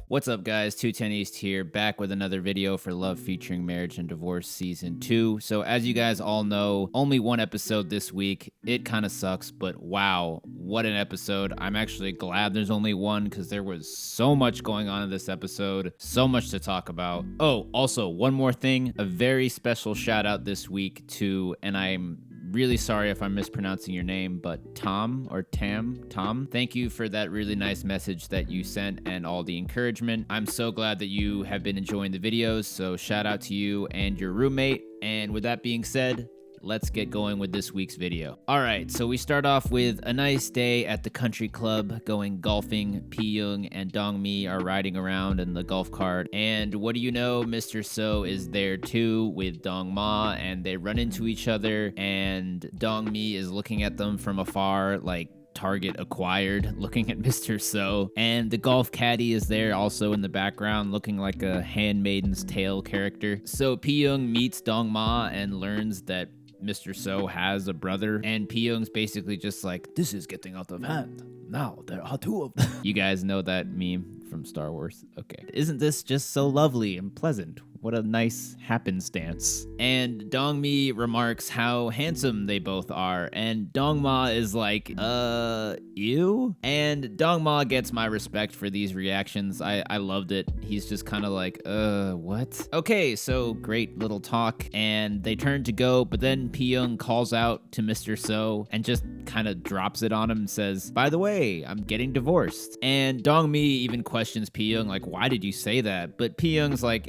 What's up, guys? TwoTenEast here, back with another video for Love Featuring Marriage and Divorce Season 2. So as you guys all know, only one episode this week. It kind of sucks, but wow, what an episode. I'm actually glad there's only one because there was so much going on in this episode, so much to talk about. Oh, also, one more thing, a very special shout out this week to, and I'm really sorry if I'm mispronouncing your name, but Tom. Thank you for that really nice message that you sent and all the encouragement. I'm so glad that you have been enjoying the videos, so shout out to you and your roommate. And with that being said, let's get going with this week's video. All right, so we start off with a nice day at the country club going golfing. Pi-young and Dong-mi are riding around in the golf cart. And what do you know, Mr. So is there too with Dong-ma, and they run into each other, and Dong-mi is looking at them from afar like Target acquired, looking at Mr. So, and the golf caddy is there also in the background looking like a Handmaiden's Tale character. So Pi-young meets Dong-ma and learns that Mr. So has a brother, and Pi-young's basically just like, this is getting out of hand. Now there are two of them. You guys know that meme from Star Wars? Okay. Isn't this just so lovely and pleasant? What a nice happenstance. And Dong-mi remarks how handsome they both are, and Dong-ma is like, ew? And Dong-ma gets my respect for these reactions. I loved it. He's just kind of like, what? Okay, so great little talk, and they turn to go, but then Pi-young calls out to Mr. So and just kind of drops it on him and says, by the way, I'm getting divorced. And Dong-mi even questions Pi-young, like, why did you say that? But Pi-young's like,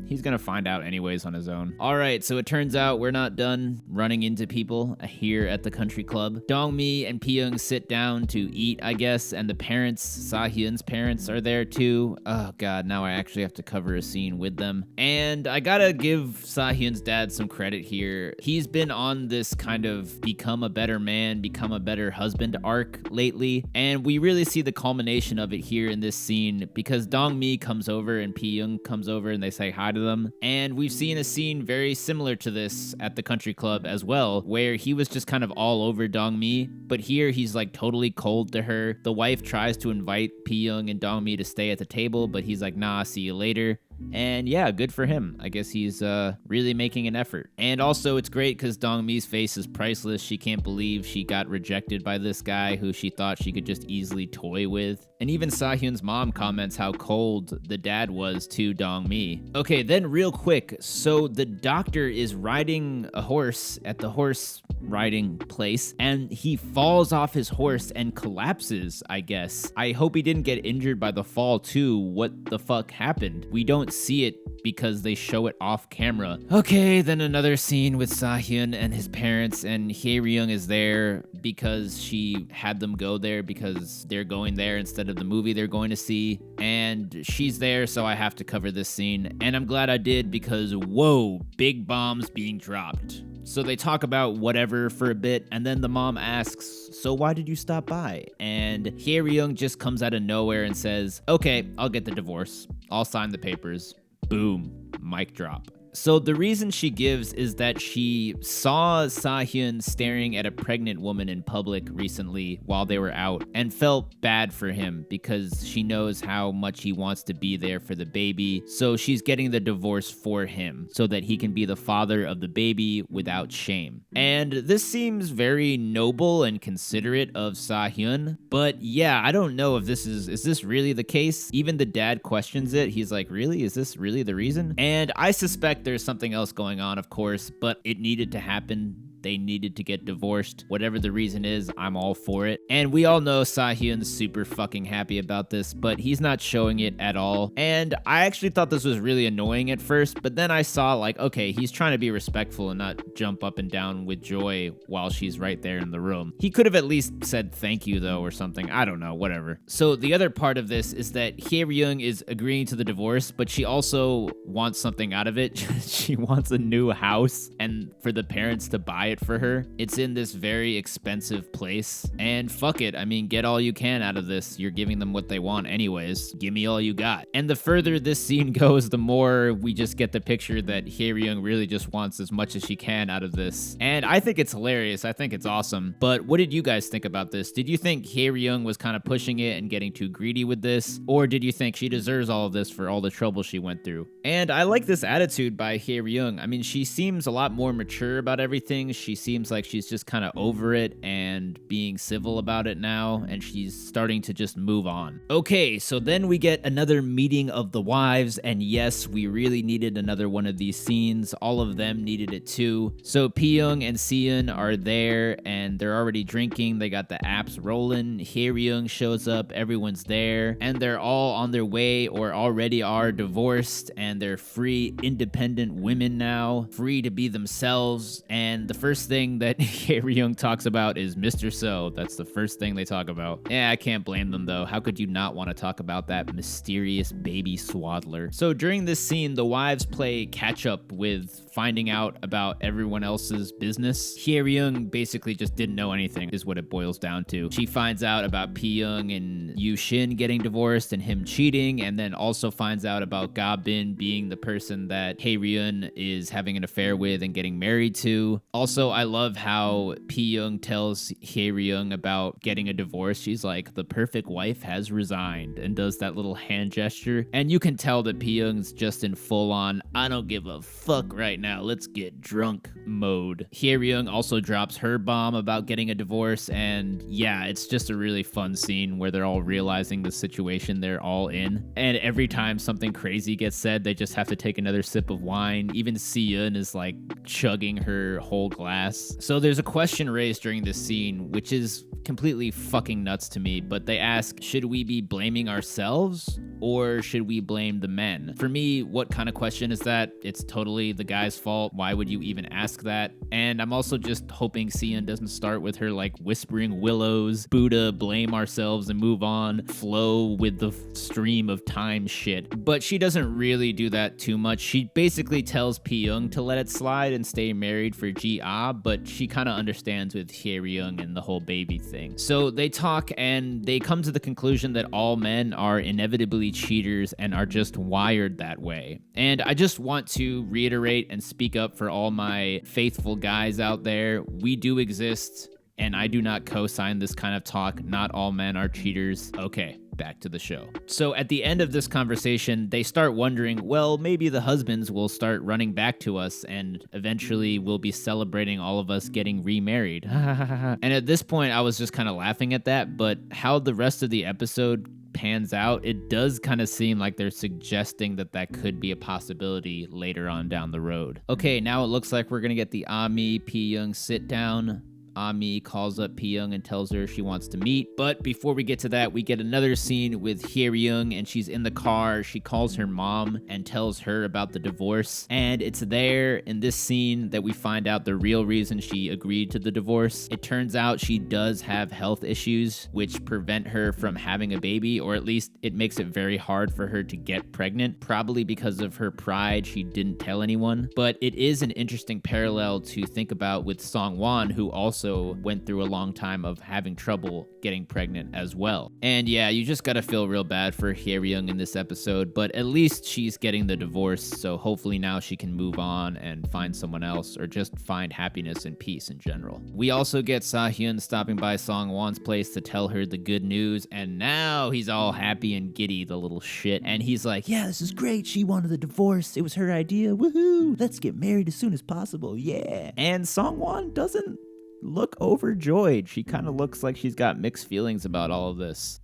he's gonna find out anyways on his own. All right, so it turns out we're not done running into people here at the country club. Dong-mi and Pi-young sit down to eat, I guess, and the parents, Sa-hyun's parents, are there too. Oh god, now I actually have to cover a scene with them. And I gotta give Sa-hyun's dad some credit here. He's been on this kind of become a better man, become a better husband arc lately, and we really see the culmination of it here in this scene because Dong-mi comes over and Pi-young comes over and they say hi to them. And we've seen a scene very similar to this at the country club as well, where he was just kind of all over Dong-mi, but here he's like totally cold to her. The wife tries to invite Pi-young and Dong-mi to stay at the table, but he's like, nah, see you later. And yeah, good for him. I guess he's really making an effort. And also it's great because Dong-mi's face is priceless. She can't believe she got rejected by this guy who she thought she could just easily toy with. And even Sa-hyun's mom comments how cold the dad was to Dong-mi. Okay, then real quick, so the doctor is riding a horse at the horse riding place, and he falls off his horse and collapses, I guess. I hope he didn't get injured by the fall too. What the fuck happened? We don't see it because they show it off camera. Okay, then another scene with Sa-hyun and his parents, and Hye-ryung is there because she had them go there because they're going there instead of the movie they're going to see, and she's there, so I have to cover this scene, and I'm glad I did because whoa, big bombs being dropped. So they talk about whatever for a bit, and then the mom asks, so why did you stop by? And Hye-ryung just comes out of nowhere and says, okay, I'll get the divorce. I'll sign the papers. Boom. Mic drop. So the reason she gives is that she saw Sa-hyun staring at a pregnant woman in public recently while they were out and felt bad for him because she knows how much he wants to be there for the baby. So she's getting the divorce for him so that he can be the father of the baby without shame. And this seems very noble and considerate of Sa-hyun, but yeah, I don't know if this is this really the case? Even the dad questions it. He's like, really? Is this really the reason? And I suspect there's something else going on, of course, but it needed to happen. They needed to get divorced. Whatever the reason is, I'm all for it. And we all know Sa-hyun's super fucking happy about this, but he's not showing it at all. And I actually thought this was really annoying at first, but then I saw like, okay, he's trying to be respectful and not jump up and down with joy while she's right there in the room. He could have at least said thank you though or something. I don't know, whatever. So the other part of this is that Hye-ryung is agreeing to the divorce, but she also wants something out of it. She wants a new house and for the parents to buy it for her. It's in this very expensive place, and fuck it, I mean, get all you can out of this. You're giving them what they want anyways. Give me all you got. And the further this scene goes, the more we just get the picture that Hae-ryung really just wants as much as she can out of this. And I think it's hilarious. I think it's awesome. But what did you guys think about this? Did you think Hae-ryung was kind of pushing it and getting too greedy with this? Or did you think she deserves all of this for all the trouble she went through? And I like this attitude by Hae-ryung. I mean, she seems a lot more mature about everything. She seems like she's just kind of over it and being civil about it now, and she's starting to just move on. Okay, so then we get another meeting of the wives, and yes, we really needed another one of these scenes. All of them needed it too. So Pyeong and Seon are there, and they're already drinking. They got the apps rolling. Hae-ryung shows up, everyone's there, and they're all on their way or already are divorced, and they're free, independent women now, free to be themselves. And the first thing that Hae-ryung talks about is Mr. So. That's the first thing they talk about. Yeah, I can't blame them though. How could you not want to talk about that mysterious baby swaddler? So during this scene, the wives play catch up with finding out about everyone else's business. Hae-ryung basically just didn't know anything, is what it boils down to. She finds out about Pyeong and Yoo-shin getting divorced and him cheating, and then also finds out about Ga-bin being the person that Hae-ryung is having an affair with and getting married to. Also, I love how Pyeong tells Hae-ryung about getting a divorce. She's like, the perfect wife has resigned, and does that little hand gesture. And you can tell that Pyeong's just in full on, I don't give a fuck right now, let's get drunk mode. Hae-ryung also drops her bomb about getting a divorce, and yeah, it's just a really fun scene where they're all realizing the situation they're all in. And every time something crazy gets said, they just have to take another sip of wine. Even Seon is like chugging her whole glass. So there's a question raised during this scene, which is completely fucking nuts to me, but they ask, should we be blaming ourselves or should we blame the men? For me, what kind of question is that? It's totally the guy's fault. Why would you even ask that? And I'm also just hoping Seon doesn't start with her like whispering willows, Buddha, blame ourselves and move on, flow with the stream of time shit. But she doesn't really do that too much. She basically tells Pyeong to let it slide and stay married for Ji-ah, but she kind of understands with Hae-ryung and the whole baby thing. So they talk and they come to the conclusion that all men are inevitably cheaters and are just wired that way. And I just want to reiterate and speak up for all my faithful guys out there. We do exist, and I do not co-sign this kind of talk. Not all men are cheaters. Okay, back to the show. So at the end of this conversation, they start wondering, well, maybe the husbands will start running back to us and eventually we'll be celebrating all of us getting remarried. And at this point, I was just kind of laughing at that, but how the rest of the episode pans out, it does kind of seem like they're suggesting that that could be a possibility later on down the road. Okay, now it looks like we're gonna get the Ami Pyeong sit down. Ami calls up Pyeong and tells her she wants to meet. But before we get to that, we get another scene with Hae-ryung, and she's in the car. She calls her mom and tells her about the divorce. And it's there in this scene that we find out the real reason she agreed to the divorce. It turns out she does have health issues which prevent her from having a baby, or at least it makes it very hard for her to get pregnant. Probably because of her pride, she didn't tell anyone. But it is an interesting parallel to think about with Song-won, who also went through a long time of having trouble getting pregnant as well. And yeah, you just gotta feel real bad for Hae-ryung in this episode, but at least she's getting the divorce, so hopefully now she can move on and find someone else, or just find happiness and peace in general. We also get Seo-hyun stopping by Song-won's place to tell her the good news, and now he's all happy and giddy, the little shit. And he's like, yeah, this is great. She wanted the divorce. It was her idea. Woohoo! Let's get married as soon as possible. Yeah. And Song-won doesn't look overjoyed. She kind of looks like she's got mixed feelings about all of this.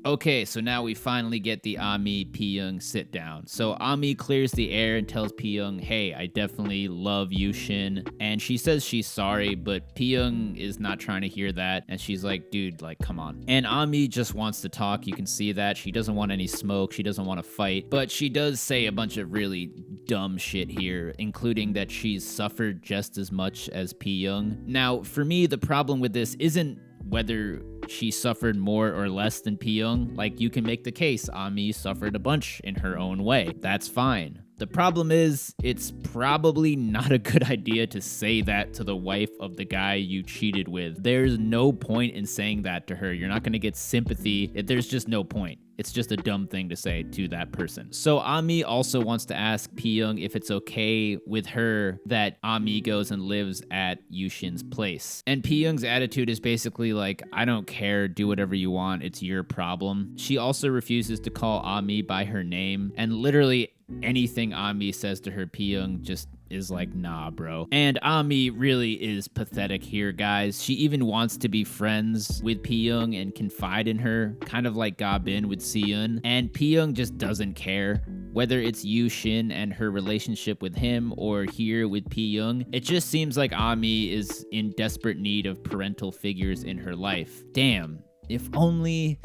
Okay, so now we finally get the Ami Pyeong sit down. So Ami clears the air and tells Pyeong, hey, I definitely love Yoo-shin. And she says she's sorry, but Pyeong is not trying to hear that. And she's like, dude, like, come on. And Ami just wants to talk. You can see that. She doesn't want any smoke. She doesn't want to fight. But she does say a bunch of really dumb shit here, including that she's suffered just as much as Pyeong. Now, for me, the problem with this isn't whether she suffered more or less than Pyeong. Like, you can make the case Ami suffered a bunch in her own way. That's fine. The problem is, it's probably not a good idea to say that to the wife of the guy you cheated with. There's no point in saying that to her. You're not going to get sympathy. There's just no point. It's just a dumb thing to say to that person. So Ami also wants to ask Pyoung if it's okay with her that Ami goes and lives at Yushin's place. And Pyoung's attitude is basically like, I don't care, do whatever you want, it's your problem. She also refuses to call Ami by her name, and literally anything Ami says to her, Pyoung just is like, nah, bro. And Ami really is pathetic here, guys. She even wants to be friends with Pyoung and confide in her, kind of like Ga Bin with Seeun. And Pyoung just doesn't care. Whether it's Yushin and her relationship with him or here with Pyoung, it just seems like Ami is in desperate need of parental figures in her life. Damn, if only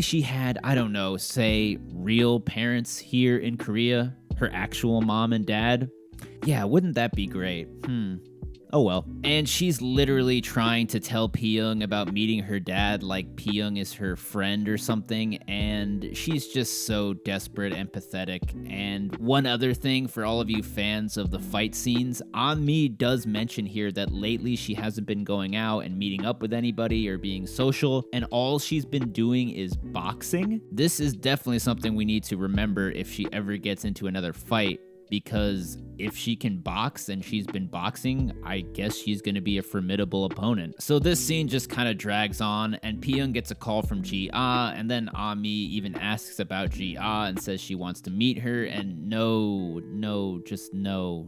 she had, I don't know, say, real parents here in Korea, her actual mom and dad. Yeah, wouldn't that be great? Oh well. And she's literally trying to tell Pyoung about meeting her dad like Pyoung is her friend or something, and she's just so desperate and pathetic. And one other thing for all of you fans of the fight scenes, Ami does mention here that lately she hasn't been going out and meeting up with anybody or being social, and all she's been doing is boxing. This is definitely something we need to remember if she ever gets into another fight, because if she can box and she's been boxing, I guess she's going to be a formidable opponent. So this scene just kind of drags on, and Pyoung gets a call from Ji-ah, and then Ami even asks about Ji-ah and says she wants to meet her, and no,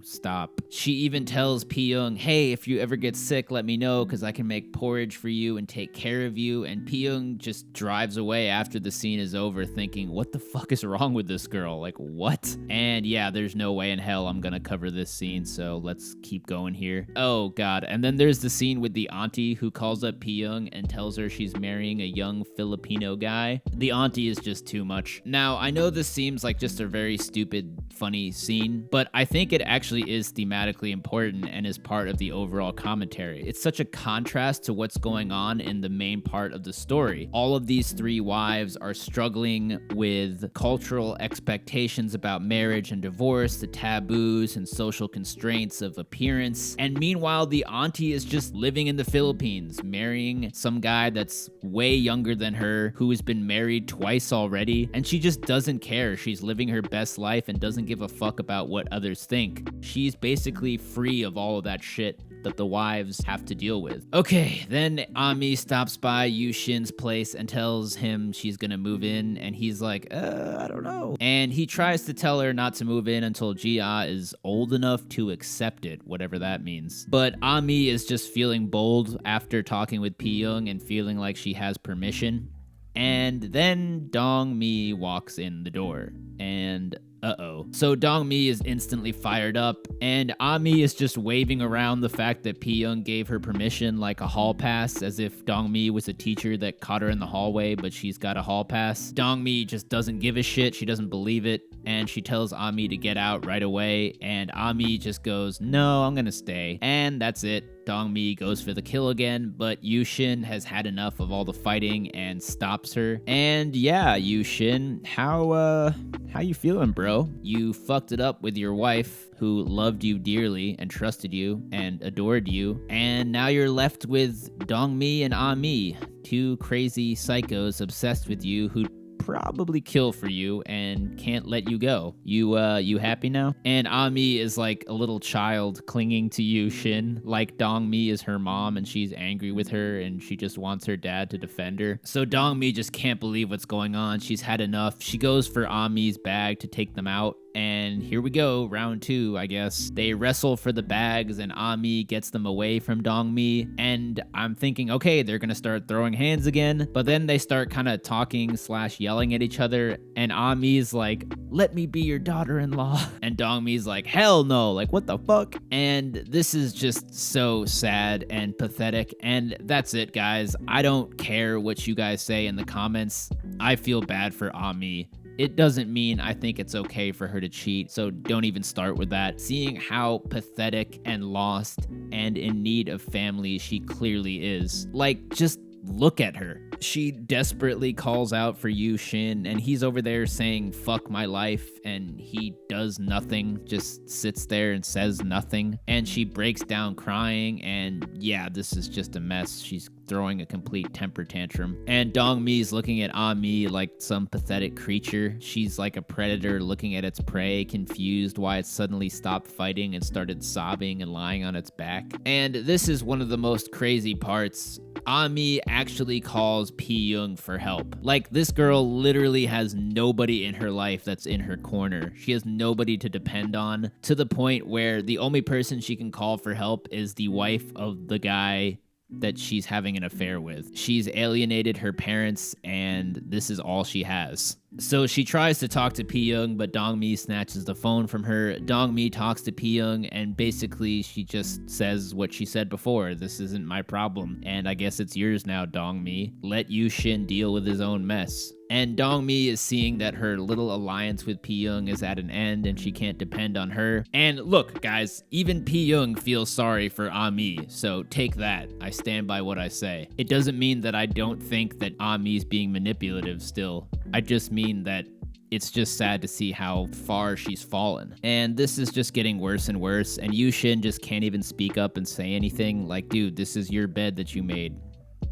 stop. She even tells Pyoung, hey, if you ever get sick, let me know, because I can make porridge for you and take care of you. And Pyoung just drives away after the scene is over thinking, what the fuck is wrong with this girl? Like, what? And yeah, there's no way in hell I'm gonna cover this scene, so let's keep going here. Oh god, and then there's the scene with the auntie who calls up Pyoung and tells her she's marrying a young Filipino guy. The auntie is just too much. Now, I know this seems like just a very stupid, funny scene, but I think it actually is thematically important and is part of the overall commentary. It's such a contrast to what's going on in the main part of the story. All of these three wives are struggling with cultural expectations about marriage and divorce, the taboos and social constraints of appearance, and meanwhile the auntie is just living in the Philippines, marrying some guy that's way younger than her, who has been married twice already, and she just doesn't care. She's living her best life and doesn't give a fuck about what others think. She's basically free of all of that shit that the wives have to deal with. Okay, then Ami stops by Yushin's place and tells him she's gonna move in, and he's like, I don't know. And he tries to tell her not to move in until Ji-ah is old enough to accept it, whatever that means. But Ami is just feeling bold after talking with Pyoung and feeling like she has permission. And then Dong-mi walks in the door, and uh-oh. So Dong-mi is instantly fired up, and Ami is just waving around the fact that Pyoung gave her permission like a hall pass, as if Dong-mi was a teacher that caught her in the hallway, but she's got a hall pass. Dong-mi just doesn't give a shit, she doesn't believe it, and she tells Ami to get out right away, and Ami just goes, no, I'm gonna stay. And that's it. Dong-mi goes for the kill again, but Yushin has had enough of all the fighting and stops her. And yeah, Yushin, how you feeling, bro? You fucked it up with your wife, who loved you dearly and trusted you and adored you, and now you're left with Dong-mi and Ami, two crazy psychos obsessed with you who probably kill for you and can't let you go. You happy now? And Ami is like a little child clinging to Yushin, like Dong-mi is her mom and she's angry with her and she just wants her dad to defend her. So Dong-mi just can't believe what's going on. She's had enough. She goes for Ami's bag to take them out. And here we go, round 2, I guess. They wrestle for the bags and Ami gets them away from Dong-mi. And I'm thinking, okay, they're gonna start throwing hands again. But then they start kind of talking / yelling at each other. And Ami's like, let me be your daughter-in-law. And Dong-mi's like, hell no, like what the fuck? And this is just so sad and pathetic. And that's it, guys. I don't care what you guys say in the comments. I feel bad for Ami. It doesn't mean I think it's okay for her to cheat, so don't even start with that. Seeing how pathetic and lost and in need of family she clearly is. Like, just look at her. she desperately calls out for Yu Shin, and he's over there saying, fuck my life, and he does nothing, just sits there and says nothing. And she breaks down crying, and yeah, this is just a mess. She's throwing a complete temper tantrum. And Dong Mi's looking at Ami like some pathetic creature. She's like a predator looking at its prey, confused why it suddenly stopped fighting and started sobbing and lying on its back. And this is one of the most crazy parts. Ami actually calls Pi-young for help. Like, this girl literally has nobody in her life that's in her corner. She has nobody to depend on, to the point where the only person she can call for help is the wife of the guy that she's having an affair with. She's alienated her parents, and this is all she has. So she tries to talk to Pi-young, but Dong Mi snatches the phone from her. Dong Mi talks to Pi-young, and basically she just says what she said before. This isn't my problem, and I guess it's yours now, Dong Mi. Let Yu Shin deal with his own mess. And Dong Mi is seeing that her little alliance with Pi-young is at an end and she can't depend on her. And look, guys, even Pi-young feels sorry for Ami, so take that. I stand by what I say. It doesn't mean that I don't think that Ami's being manipulative still. I just mean that it's just sad to see how far she's fallen. And this is just getting worse and worse, and Yu Shin just can't even speak up and say anything. Like, dude, this is your bed that you made.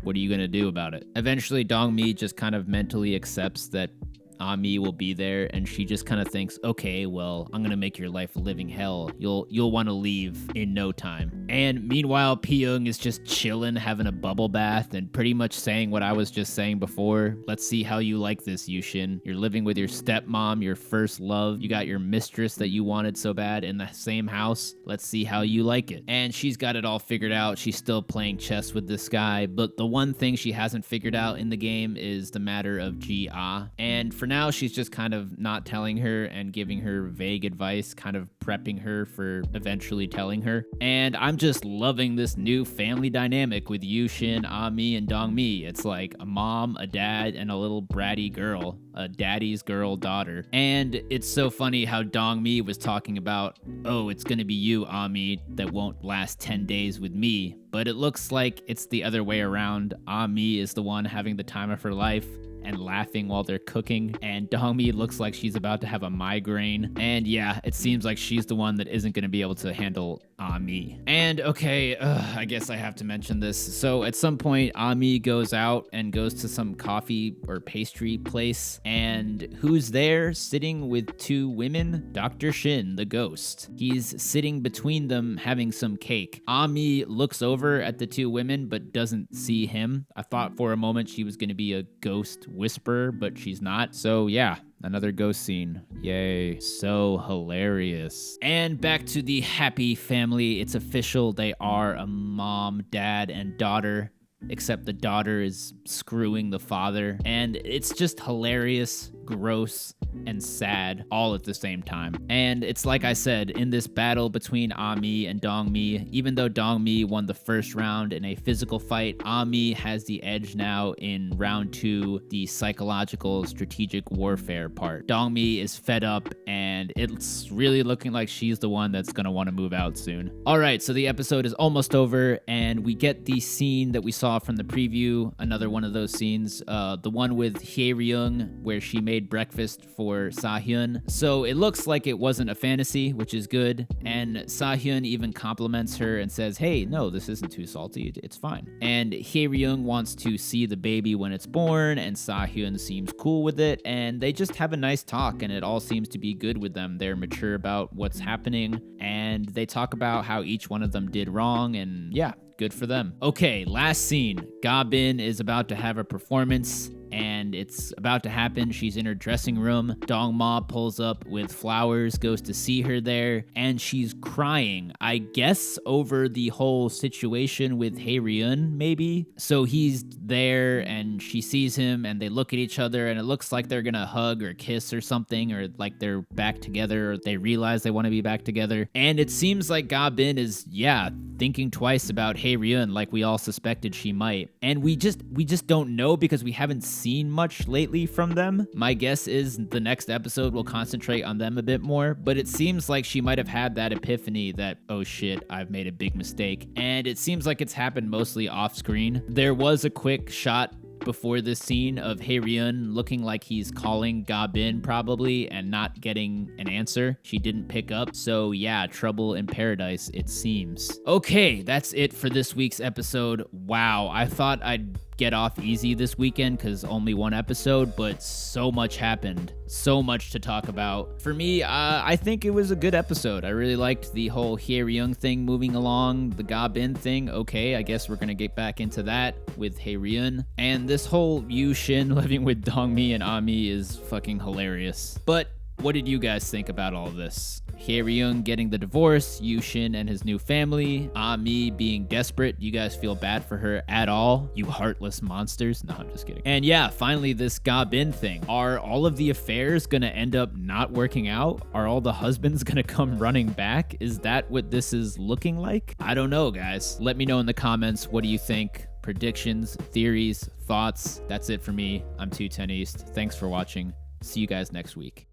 What are you gonna do about it? Eventually, Dong Mi just kind of mentally accepts that Ami will be there, and she just kind of thinks, okay, well, I'm gonna make your life a living hell. You'll want to leave in no time. And meanwhile, Pi-young is just chilling, having a bubble bath, and pretty much saying what I was just saying before. Let's see how you like this, Yu Shin. You're living with your stepmom, your first love. You got your mistress that you wanted so bad in the same house. Let's see how you like it. And she's got it all figured out. She's still playing chess with this guy, but the one thing she hasn't figured out in the game is the matter of Ji-ah. And for now, she's just kind of not telling her and giving her vague advice, kind of prepping her for eventually telling her. And I'm just loving this new family dynamic with Yu Shin, Ami, and Dong Mi. It's like a mom, a dad, and a little bratty girl, a daddy's girl daughter. And it's so funny how Dong Mi was talking about, oh, it's gonna be you, Ami, that won't last 10 days with me. But it looks like it's the other way around. Ami is the one having the time of her life and laughing while they're cooking, and Dong Mi looks like she's about to have a migraine. And yeah, it seems like she's the one that isn't going to be able to handle Ami. And okay, I guess I have to mention this. So at some point, Ami goes out and goes to some coffee or pastry place, and who's there sitting with two women? Dr. Shin, the ghost. He's sitting between them having some cake. Ami looks over at the two women but doesn't see him. I thought for a moment she was going to be a ghost whisperer, but she's not. So yeah, another ghost scene. Yay. So hilarious. And back to the happy family. It's official. They are a mom, dad, and daughter, except the daughter is screwing the father. And it's just hilarious, gross, and sad all at the same time. And it's like I said, in this battle between Ami and Dong Mi, even though Dong Mi won the first round in a physical fight, Ami has the edge now in round 2, the psychological strategic warfare part. Dong Mi is fed up, and it's really looking like she's the one that's gonna want to move out soon. All right, so the episode is almost over, and we get the scene that we saw from the preview, another one of those scenes, the one with Hye-ryung, where she made breakfast for Sa-hyun. So it looks like it wasn't a fantasy, which is good. And Sa-hyun even compliments her and says, hey, no, this isn't too salty. It's fine. And Hye-ryung wants to see the baby when it's born, and Sa-hyun seems cool with it. And they just have a nice talk, and it all seems to be good with them. They're mature about what's happening, and they talk about how each one of them did wrong, and yeah, good for them. Okay, last scene. Ga-bin is about to have a performance, and it's about to happen. She's in her dressing room. Dong Ma pulls up with flowers, goes to see her there, and she's crying, I guess, over the whole situation with Hye-ryun, maybe? So he's there, and she sees him, and they look at each other, and it looks like they're gonna hug or kiss or something, or like they're back together, or they realize they want to be back together. And it seems like Ga-bin is, yeah, thinking twice about Hye-ryun like we all suspected she might. And we just don't know because we haven't seen much lately from them. My guess is the next episode will concentrate on them a bit more, but it seems like she might have had that epiphany that, oh shit, I've made a big mistake. And it seems like it's happened mostly off screen. There was a quick shot before this scene of Hae-ryun looking like he's calling Ga-bin probably and not getting an answer. She didn't pick up. So yeah, trouble in paradise, it seems. Okay, that's it for this week's episode. Wow, I thought I'd get off easy this weekend because only one episode, but so much happened. So much to talk about. For me, I think it was a good episode. I really liked the whole Hae-ryun thing moving along, the Ga-bin thing. Okay, I guess we're gonna get back into that with Hae-ryun. And this whole Yu Shin living with Dongmi and Ami is fucking hilarious. But what did you guys think about all of this? Hae-ryun getting the divorce, Yu Shin and his new family, Ami being desperate. You guys feel bad for her at all? You heartless monsters. No, I'm just kidding. And yeah, finally this Ga-bin thing. Are all of the affairs gonna end up not working out? Are all the husbands gonna come running back? Is that what this is looking like? I don't know, guys. Let me know in the comments. What do you think? Predictions, theories, thoughts. That's it for me. I'm TwoTenEast. Thanks for watching. See you guys next week.